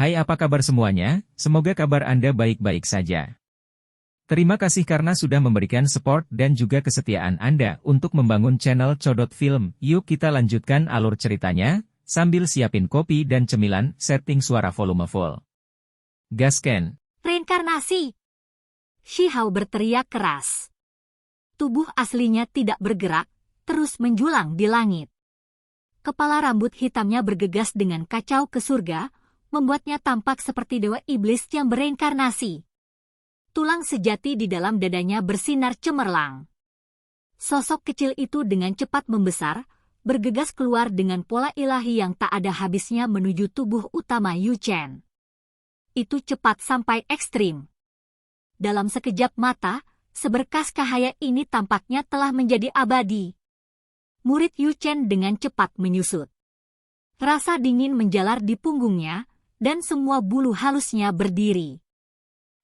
Hai, apa kabar semuanya? Semoga kabar Anda baik-baik saja. Terima kasih karena sudah memberikan support dan juga kesetiaan Anda untuk membangun channel Codot Film. Yuk kita lanjutkan alur ceritanya, sambil siapin kopi dan cemilan, setting suara volume full. Gasken. Reinkarnasi! Shihao berteriak keras. Tubuh aslinya tidak bergerak, terus menjulang di langit. Kepala rambut hitamnya bergegas dengan kacau ke surga, membuatnya tampak seperti dewa iblis yang bereinkarnasi. Tulang sejati di dalam dadanya bersinar cemerlang. Sosok kecil itu dengan cepat membesar, bergegas keluar dengan pola ilahi yang tak ada habisnya menuju tubuh utama Yu Chen. Itu cepat sampai ekstrim. Dalam sekejap mata, seberkas cahaya ini tampaknya telah menjadi abadi. Murid Yu Chen dengan cepat menyusut. Rasa dingin menjalar di punggungnya, dan semua bulu halusnya berdiri.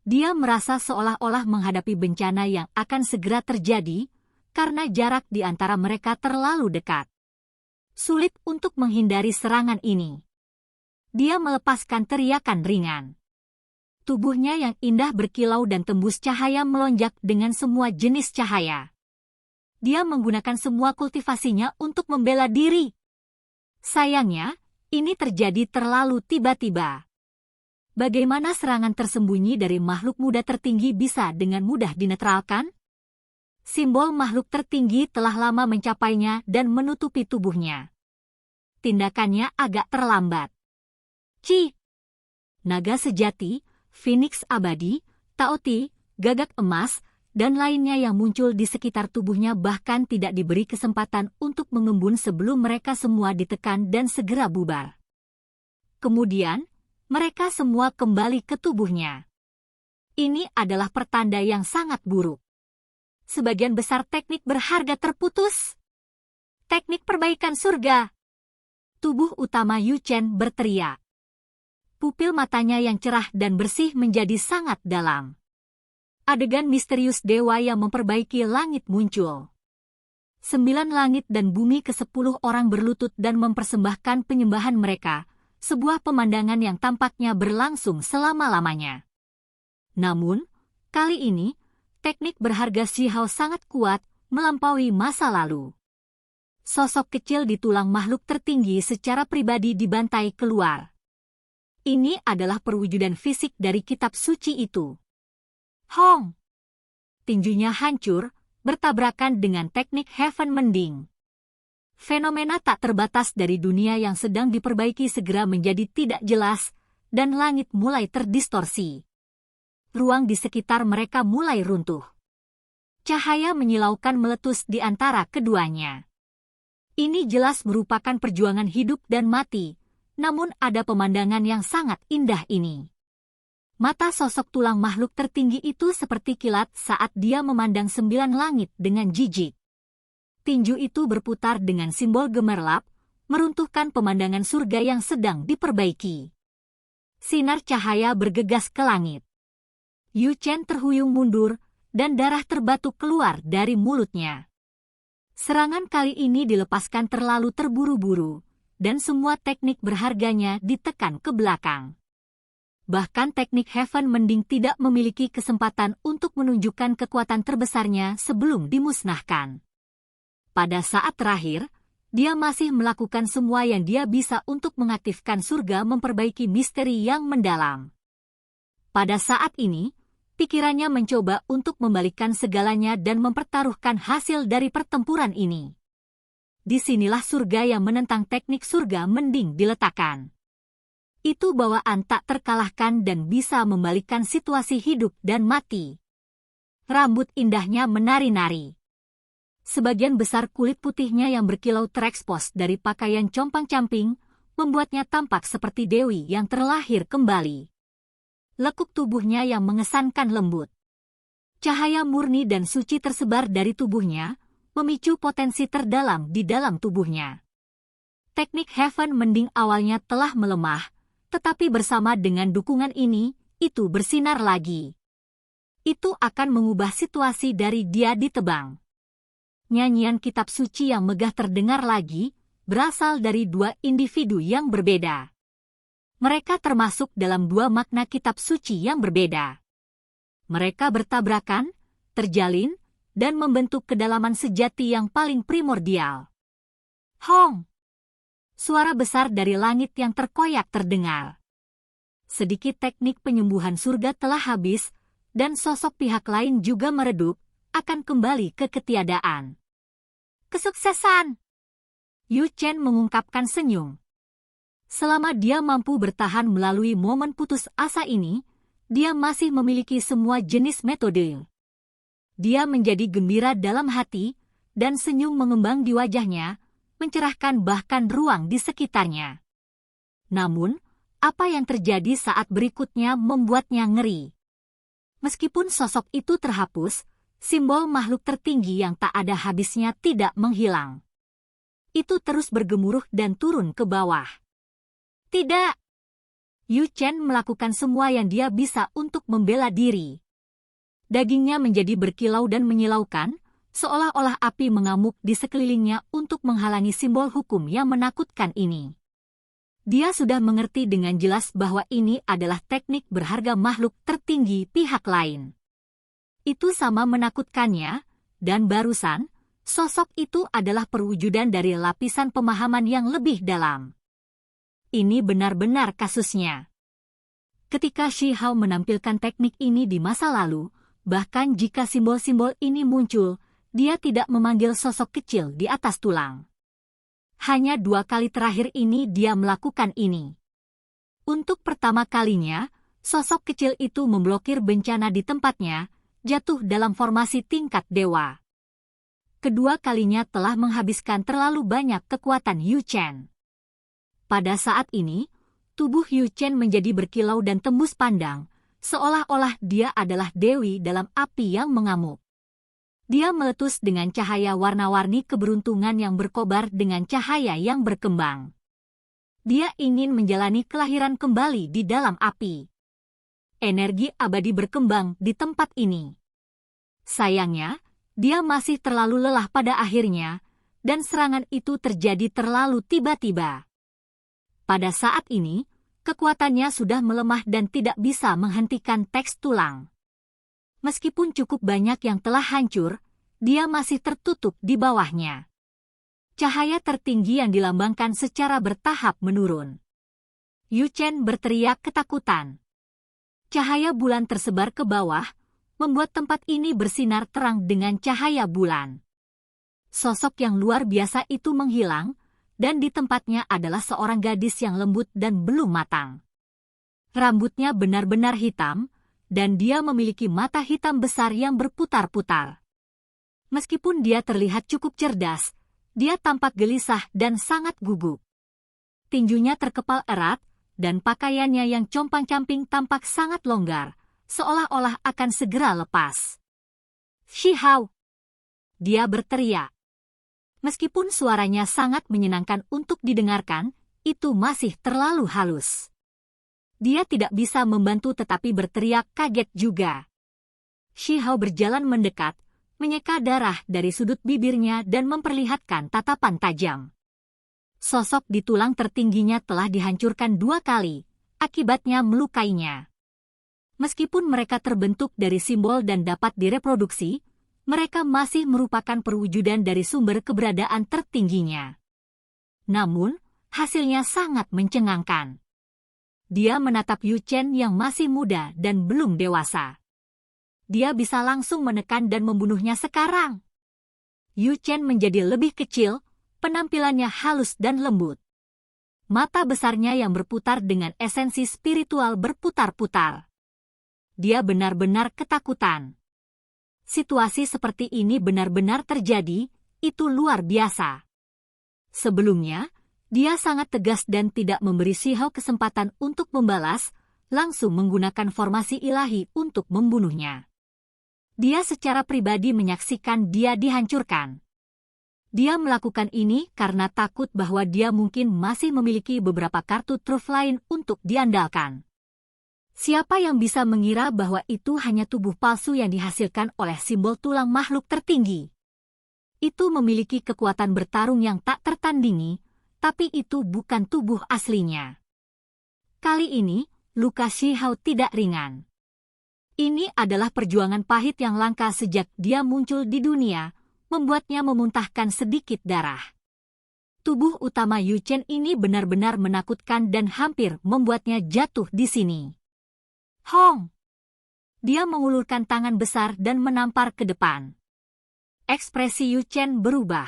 Dia merasa seolah-olah menghadapi bencana yang akan segera terjadi, karena jarak di antara mereka terlalu dekat. Sulit untuk menghindari serangan ini. Dia melepaskan teriakan ringan. Tubuhnya yang indah berkilau dan tembus cahaya melonjak dengan semua jenis cahaya. Dia menggunakan semua kultivasinya untuk membela diri. Sayangnya, ini terjadi terlalu tiba-tiba. Bagaimana serangan tersembunyi dari makhluk muda tertinggi bisa dengan mudah dinetralkan? Simbol makhluk tertinggi telah lama mencapainya dan menutupi tubuhnya. Tindakannya agak terlambat. Ci! Naga sejati, Phoenix abadi, Taoti, gagak emas, dan lainnya yang muncul di sekitar tubuhnya bahkan tidak diberi kesempatan untuk mengembun sebelum mereka semua ditekan dan segera bubar. Kemudian, mereka semua kembali ke tubuhnya. Ini adalah pertanda yang sangat buruk. Sebagian besar teknik berharga terputus. Teknik perbaikan surga. Tubuh utama Yu Chen berteriak. Pupil matanya yang cerah dan bersih menjadi sangat dalam. Adegan misterius dewa yang memperbaiki langit muncul. 9 langit dan bumi ke-10 orang berlutut dan mempersembahkan penyembahan mereka, sebuah pemandangan yang tampaknya berlangsung selama-lamanya. Namun, kali ini, teknik berharga Shihao sangat kuat, melampaui masa lalu. Sosok kecil di tulang makhluk tertinggi secara pribadi dibantai keluar. Ini adalah perwujudan fisik dari kitab suci itu. Hong! Tinjunya hancur, bertabrakan dengan teknik Heaven Mending. Fenomena tak terbatas dari dunia yang sedang diperbaiki segera menjadi tidak jelas, dan langit mulai terdistorsi. Ruang di sekitar mereka mulai runtuh. Cahaya menyilaukan meletus di antara keduanya. Ini jelas merupakan perjuangan hidup dan mati, namun ada pemandangan yang sangat indah ini. Mata sosok tulang makhluk tertinggi itu seperti kilat saat dia memandang 9 langit dengan jijik. Tinju itu berputar dengan simbol gemerlap, meruntuhkan pemandangan surga yang sedang diperbaiki. Sinar cahaya bergegas ke langit. Yu Chen terhuyung mundur, dan darah terbatu keluar dari mulutnya. Serangan kali ini dilepaskan terlalu terburu-buru, dan semua teknik berharganya ditekan ke belakang. Bahkan teknik Heaven Mending tidak memiliki kesempatan untuk menunjukkan kekuatan terbesarnya sebelum dimusnahkan. Pada saat terakhir, dia masih melakukan semua yang dia bisa untuk mengaktifkan surga memperbaiki misteri yang mendalam. Pada saat ini, pikirannya mencoba untuk membalikkan segalanya dan mempertaruhkan hasil dari pertempuran ini. Disinilah surga yang menentang teknik surga mending diletakkan. Itu bawaan tak terkalahkan dan bisa membalikkan situasi hidup dan mati. Rambut indahnya menari-nari. Sebagian besar kulit putihnya yang berkilau terekspos dari pakaian compang-camping, membuatnya tampak seperti dewi yang terlahir kembali. Lekuk tubuhnya yang mengesankan lembut. Cahaya murni dan suci tersebar dari tubuhnya, memicu potensi terdalam di dalam tubuhnya. Teknik Heaven Mending awalnya telah melemah, tetapi bersama dengan dukungan ini, itu bersinar lagi. Itu akan mengubah situasi dari dia ditebang. Nyanyian kitab suci yang megah terdengar lagi, berasal dari 2 individu yang berbeda. Mereka termasuk dalam dua makna kitab suci yang berbeda. Mereka bertabrakan, terjalin, dan membentuk kedalaman sejati yang paling primordial. Hong! Suara besar dari langit yang terkoyak terdengar. Sedikit teknik penyembuhan surga telah habis, dan sosok pihak lain juga meredup, akan kembali ke ketiadaan. Kesuksesan! Yu Chen mengungkapkan senyum. Selama dia mampu bertahan melalui momen putus asa ini, dia masih memiliki semua jenis metode. Dia menjadi gembira dalam hati, dan senyum mengembang di wajahnya, mencerahkan bahkan ruang di sekitarnya. Namun, apa yang terjadi saat berikutnya membuatnya ngeri. Meskipun sosok itu terhapus, simbol makhluk tertinggi yang tak ada habisnya tidak menghilang. Itu terus bergemuruh dan turun ke bawah. Tidak! Yu Chen melakukan semua yang dia bisa untuk membela diri. Dagingnya menjadi berkilau dan menyilaukan, seolah-olah api mengamuk di sekelilingnya untuk menghalangi simbol hukum yang menakutkan ini. Dia sudah mengerti dengan jelas bahwa ini adalah teknik berharga makhluk tertinggi pihak lain. Itu sama menakutkannya, dan barusan, sosok itu adalah perwujudan dari lapisan pemahaman yang lebih dalam. Ini benar-benar kasusnya. Ketika Shi Hao menampilkan teknik ini di masa lalu, bahkan jika simbol-simbol ini muncul, dia tidak memanggil sosok kecil di atas tulang. Hanya 2 kali terakhir ini dia melakukan ini. Untuk pertama kalinya, sosok kecil itu memblokir bencana di tempatnya, jatuh dalam formasi tingkat dewa. Kedua kalinya telah menghabiskan terlalu banyak kekuatan Yu Chen. Pada saat ini, tubuh Yu Chen menjadi berkilau dan tembus pandang, seolah-olah dia adalah dewi dalam api yang mengamuk. Dia meletus dengan cahaya warna-warni keberuntungan yang berkobar dengan cahaya yang berkembang. Dia ingin menjalani kelahiran kembali di dalam api. Energi abadi berkembang di tempat ini. Sayangnya, dia masih terlalu lelah pada akhirnya, dan serangan itu terjadi terlalu tiba-tiba. Pada saat ini, kekuatannya sudah melemah dan tidak bisa menghentikan teks tulang. Meskipun cukup banyak yang telah hancur, dia masih tertutup di bawahnya. Cahaya tertinggi yang dilambangkan secara bertahap menurun. Yu Chen berteriak ketakutan. Cahaya bulan tersebar ke bawah, membuat tempat ini bersinar terang dengan cahaya bulan. Sosok yang luar biasa itu menghilang, dan di tempatnya adalah seorang gadis yang lembut dan belum matang. Rambutnya benar-benar hitam, dan dia memiliki mata hitam besar yang berputar-putar. Meskipun dia terlihat cukup cerdas, dia tampak gelisah dan sangat gugup. Tinjunya terkepal erat, dan pakaiannya yang compang-camping tampak sangat longgar, seolah-olah akan segera lepas. Shi Hao! Dia berteriak. Meskipun suaranya sangat menyenangkan untuk didengarkan, itu masih terlalu halus. Dia tidak bisa membantu tetapi berteriak kaget juga. Shi Hao berjalan mendekat, menyeka darah dari sudut bibirnya dan memperlihatkan tatapan tajam. Sosok di tulang tertingginya telah dihancurkan 2 kali, akibatnya melukainya. Meskipun mereka terbentuk dari simbol dan dapat direproduksi, mereka masih merupakan perwujudan dari sumber keberadaan tertingginya. Namun, hasilnya sangat mencengangkan. Dia menatap Yu Chen yang masih muda dan belum dewasa. Dia bisa langsung menekan dan membunuhnya sekarang. Yu Chen menjadi lebih kecil, penampilannya halus dan lembut. Mata besarnya yang berputar dengan esensi spiritual berputar-putar. Dia benar-benar ketakutan. Situasi seperti ini benar-benar terjadi, itu luar biasa. Sebelumnya, dia sangat tegas dan tidak memberi Shi Hao kesempatan untuk membalas, langsung menggunakan formasi ilahi untuk membunuhnya. Dia secara pribadi menyaksikan dia dihancurkan. Dia melakukan ini karena takut bahwa dia mungkin masih memiliki beberapa kartu truf lain untuk diandalkan. Siapa yang bisa mengira bahwa itu hanya tubuh palsu yang dihasilkan oleh simbol tulang makhluk tertinggi? Itu memiliki kekuatan bertarung yang tak tertandingi, tapi itu bukan tubuh aslinya. Kali ini, luka Shihao tidak ringan. Ini adalah perjuangan pahit yang langka sejak dia muncul di dunia, membuatnya memuntahkan sedikit darah. Tubuh utama Yu Chen ini benar-benar menakutkan dan hampir membuatnya jatuh di sini. Hong! Dia mengulurkan tangan besar dan menampar ke depan. Ekspresi Yu Chen berubah.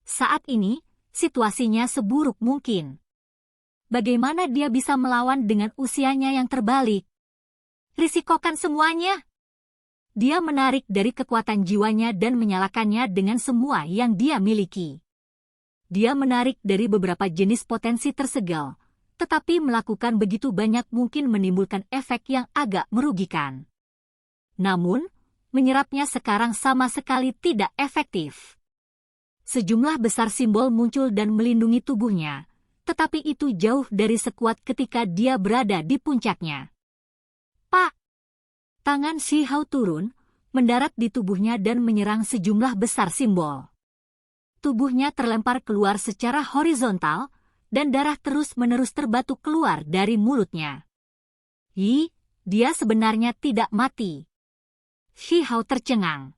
Saat ini, situasinya seburuk mungkin. Bagaimana dia bisa melawan dengan usianya yang terbalik? Risikokan semuanya. Dia menarik dari kekuatan jiwanya dan menyalakannya dengan semua yang dia miliki. Dia menarik dari beberapa jenis potensi tersegal, tetapi melakukan begitu banyak mungkin menimbulkan efek yang agak merugikan. Namun, menyerapnya sekarang sama sekali tidak efektif. Sejumlah besar simbol muncul dan melindungi tubuhnya, tetapi itu jauh dari sekuat ketika dia berada di puncaknya. Pak! Tangan Shihao turun, mendarat di tubuhnya dan menyerang sejumlah besar simbol. Tubuhnya terlempar keluar secara horizontal, dan darah terus-menerus terbatuk keluar dari mulutnya. Dia sebenarnya tidak mati. Shihao tercengang.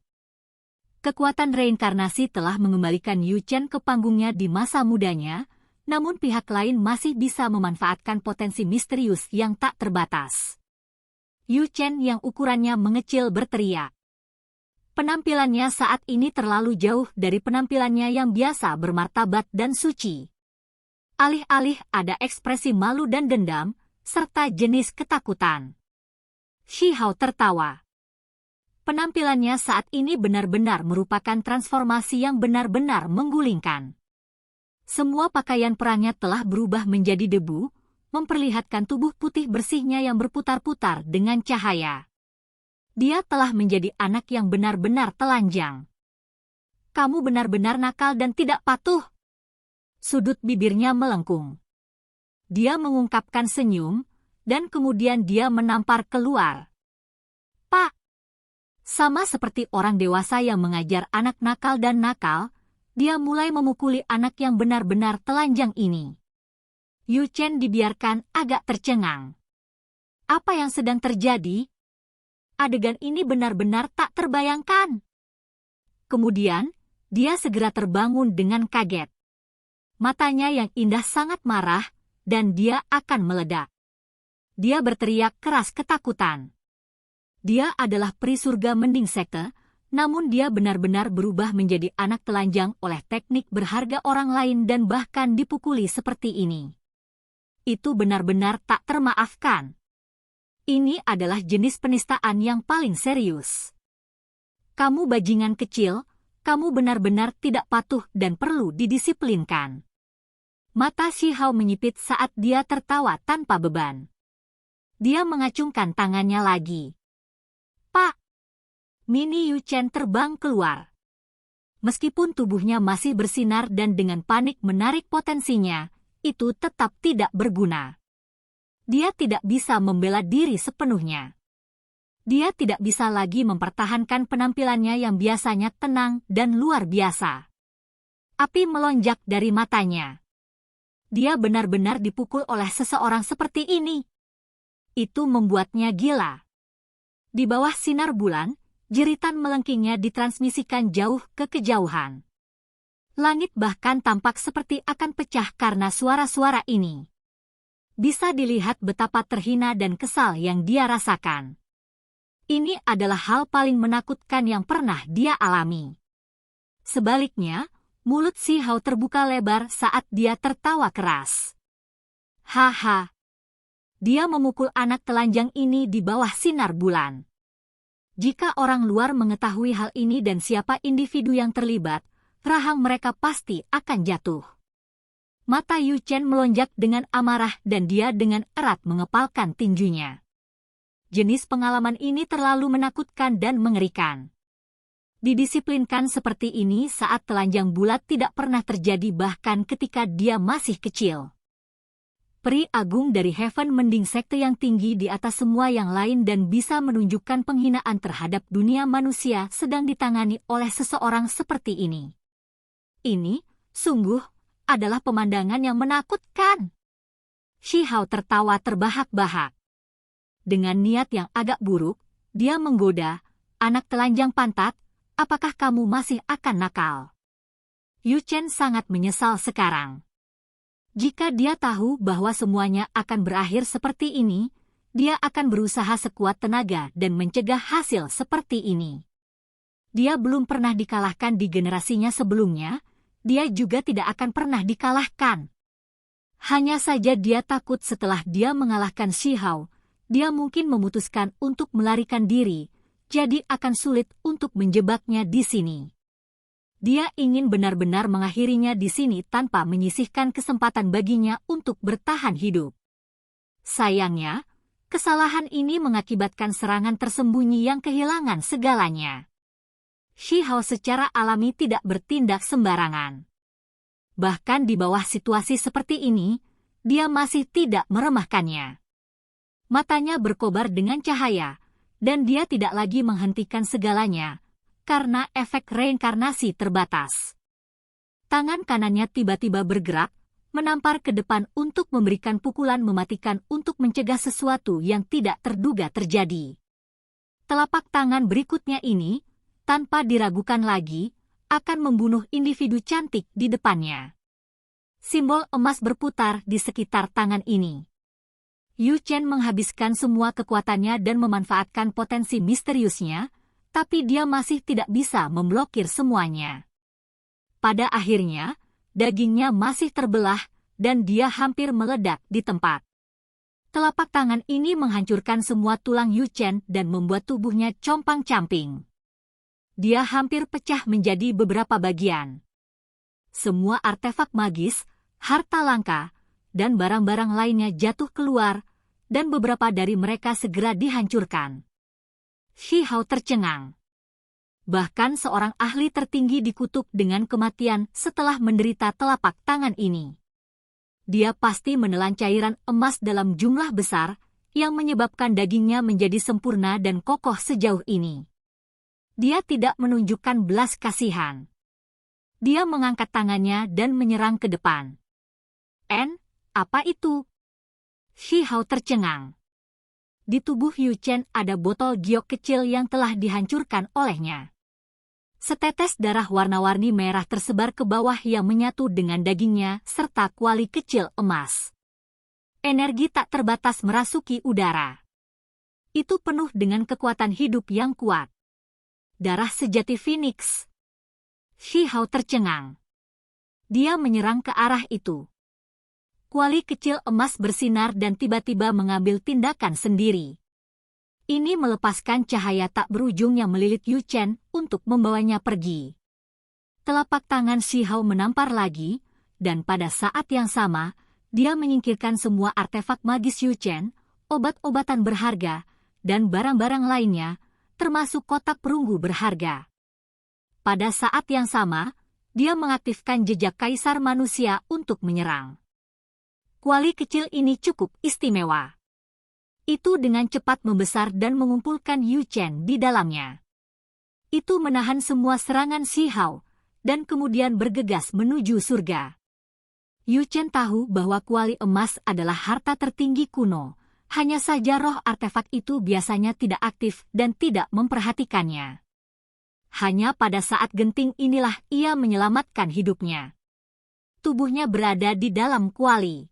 Kekuatan reinkarnasi telah mengembalikan Yu Chen ke panggungnya di masa mudanya, namun pihak lain masih bisa memanfaatkan potensi misterius yang tak terbatas. Yu Chen yang ukurannya mengecil berteriak. Penampilannya saat ini terlalu jauh dari penampilannya yang biasa bermartabat dan suci. Alih-alih ada ekspresi malu dan dendam, serta jenis ketakutan. Shihao tertawa. Penampilannya saat ini benar-benar merupakan transformasi yang benar-benar menggulingkan. Semua pakaian perangnya telah berubah menjadi debu, memperlihatkan tubuh putih bersihnya yang berputar-putar dengan cahaya. Dia telah menjadi anak yang benar-benar telanjang. Kamu benar-benar nakal dan tidak patuh. Sudut bibirnya melengkung. Dia mengungkapkan senyum, dan kemudian dia menampar keluar. Pak! Sama seperti orang dewasa yang mengajar anak nakal dan nakal, dia mulai memukuli anak yang benar-benar telanjang ini. Yu Chen dibiarkan agak tercengang. Apa yang sedang terjadi? Adegan ini benar-benar tak terbayangkan. Kemudian, dia segera terbangun dengan kaget. Matanya yang indah sangat marah, dan dia akan meledak. Dia berteriak keras ketakutan. Dia adalah peri surga mending sekte, namun dia benar-benar berubah menjadi anak telanjang oleh teknik berharga orang lain dan bahkan dipukuli seperti ini. Itu benar-benar tak termaafkan. Ini adalah jenis penistaan yang paling serius. Kamu bajingan kecil, kamu benar-benar tidak patuh dan perlu didisiplinkan. Mata Shihao menyipit saat dia tertawa tanpa beban. Dia mengacungkan tangannya lagi. Pak! Mini Yu Chen terbang keluar. Meskipun tubuhnya masih bersinar dan dengan panik menarik potensinya, itu tetap tidak berguna. Dia tidak bisa membela diri sepenuhnya. Dia tidak bisa lagi mempertahankan penampilannya yang biasanya tenang dan luar biasa. Api melonjak dari matanya. Dia benar-benar dipukul oleh seseorang seperti ini. Itu membuatnya gila. Di bawah sinar bulan, jeritan melengkingnya ditransmisikan jauh ke kejauhan. Langit bahkan tampak seperti akan pecah karena suara-suara ini. Bisa dilihat betapa terhina dan kesal yang dia rasakan. Ini adalah hal paling menakutkan yang pernah dia alami. Sebaliknya, mulut Shihao terbuka lebar saat dia tertawa keras. Haha. Dia memukul anak telanjang ini di bawah sinar bulan. Jika orang luar mengetahui hal ini dan siapa individu yang terlibat, rahang mereka pasti akan jatuh. Mata Yu Chen melonjak dengan amarah dan dia dengan erat mengepalkan tinjunya. Jenis pengalaman ini terlalu menakutkan dan mengerikan. Didisiplinkan seperti ini saat telanjang bulat tidak pernah terjadi bahkan ketika dia masih kecil. Peri agung dari Heaven mending sekte yang tinggi di atas semua yang lain dan bisa menunjukkan penghinaan terhadap dunia manusia sedang ditangani oleh seseorang seperti ini. Ini, sungguh, adalah pemandangan yang menakutkan. Shi Hao tertawa terbahak-bahak. Dengan niat yang agak buruk, dia menggoda, "Anak telanjang pantat, apakah kamu masih akan nakal?" Yu Chen sangat menyesal sekarang. Jika dia tahu bahwa semuanya akan berakhir seperti ini, dia akan berusaha sekuat tenaga dan mencegah hasil seperti ini. Dia belum pernah dikalahkan di generasinya sebelumnya, dia juga tidak akan pernah dikalahkan. Hanya saja dia takut setelah dia mengalahkan Shi Hao, dia mungkin memutuskan untuk melarikan diri, jadi akan sulit untuk menjebaknya di sini. Dia ingin benar-benar mengakhirinya di sini tanpa menyisihkan kesempatan baginya untuk bertahan hidup. Sayangnya, kesalahan ini mengakibatkan serangan tersembunyi yang kehilangan segalanya. Shi Hao secara alami tidak bertindak sembarangan. Bahkan di bawah situasi seperti ini, dia masih tidak meremehkannya. Matanya berkobar dengan cahaya, dan dia tidak lagi menghentikan segalanya, karena efek reinkarnasi terbatas. Tangan kanannya tiba-tiba bergerak, menampar ke depan untuk memberikan pukulan mematikan untuk mencegah sesuatu yang tidak terduga terjadi. Telapak tangan berikutnya ini, tanpa diragukan lagi, akan membunuh individu cantik di depannya. Simbol emas berputar di sekitar tangan ini. Yu Chen menghabiskan semua kekuatannya dan memanfaatkan potensi misteriusnya, tapi dia masih tidak bisa memblokir semuanya. Pada akhirnya, dagingnya masih terbelah, dan dia hampir meledak di tempat. Telapak tangan ini menghancurkan semua tulang Yu Chen dan membuat tubuhnya compang-camping. Dia hampir pecah menjadi beberapa bagian. Semua artefak magis, harta langka, dan barang-barang lainnya jatuh keluar, dan beberapa dari mereka segera dihancurkan. Shi Hao tercengang. Bahkan seorang ahli tertinggi dikutuk dengan kematian setelah menderita telapak tangan ini. Dia pasti menelan cairan emas dalam jumlah besar, yang menyebabkan dagingnya menjadi sempurna dan kokoh sejauh ini. Dia tidak menunjukkan belas kasihan. Dia mengangkat tangannya dan menyerang ke depan. Apa itu? Shi Hao tercengang. Di tubuh Yu Chen ada botol giok kecil yang telah dihancurkan olehnya. Setetes darah warna-warni merah tersebar ke bawah yang menyatu dengan dagingnya serta kuali kecil emas. Energi tak terbatas merasuki udara. Itu penuh dengan kekuatan hidup yang kuat. Darah sejati Phoenix. Shi Hao tercengang. Dia menyerang ke arah itu. Kuali kecil emas bersinar dan tiba-tiba mengambil tindakan sendiri. Ini melepaskan cahaya tak berujung yang melilit Yu Chen untuk membawanya pergi. Telapak tangan Shi Hao menampar lagi, dan pada saat yang sama, dia menyingkirkan semua artefak magis Yu Chen, obat-obatan berharga, dan barang-barang lainnya, termasuk kotak perunggu berharga. Pada saat yang sama, dia mengaktifkan jejak kaisar manusia untuk menyerang. Kuali kecil ini cukup istimewa. Itu dengan cepat membesar dan mengumpulkan Yu Chen di dalamnya. Itu menahan semua serangan Shi Hao, dan kemudian bergegas menuju surga. Yu Chen tahu bahwa kuali emas adalah harta tertinggi kuno, hanya saja roh artefak itu biasanya tidak aktif dan tidak memperhatikannya. Hanya pada saat genting inilah ia menyelamatkan hidupnya. Tubuhnya berada di dalam kuali.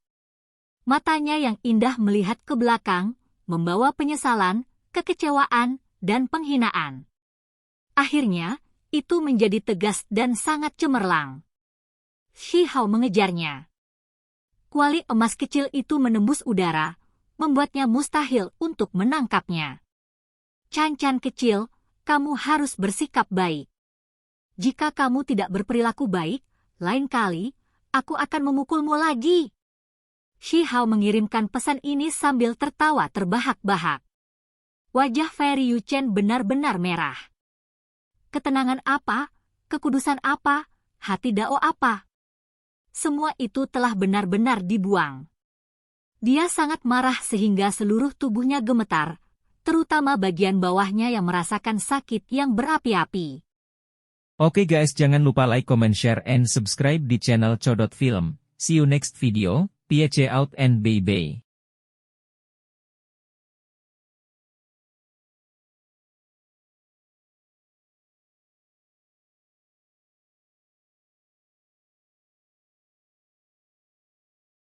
Matanya yang indah melihat ke belakang, membawa penyesalan, kekecewaan, dan penghinaan. Akhirnya, itu menjadi tegas dan sangat cemerlang. Shi Hao mengejarnya. Kuali emas kecil itu menembus udara, membuatnya mustahil untuk menangkapnya. Can-can kecil, kamu harus bersikap baik. Jika kamu tidak berperilaku baik, lain kali, aku akan memukulmu lagi. Shi Hao mengirimkan pesan ini sambil tertawa terbahak-bahak. Wajah Fairy Yu Chen benar-benar merah. Ketenangan apa, kekudusan apa, hati Dao apa? Semua itu telah benar-benar dibuang. Dia sangat marah sehingga seluruh tubuhnya gemetar, terutama bagian bawahnya yang merasakan sakit yang berapi-api. Oke guys, jangan lupa like, comment, share, and subscribe di channel Codot Film. See you next video. Piece out and baby.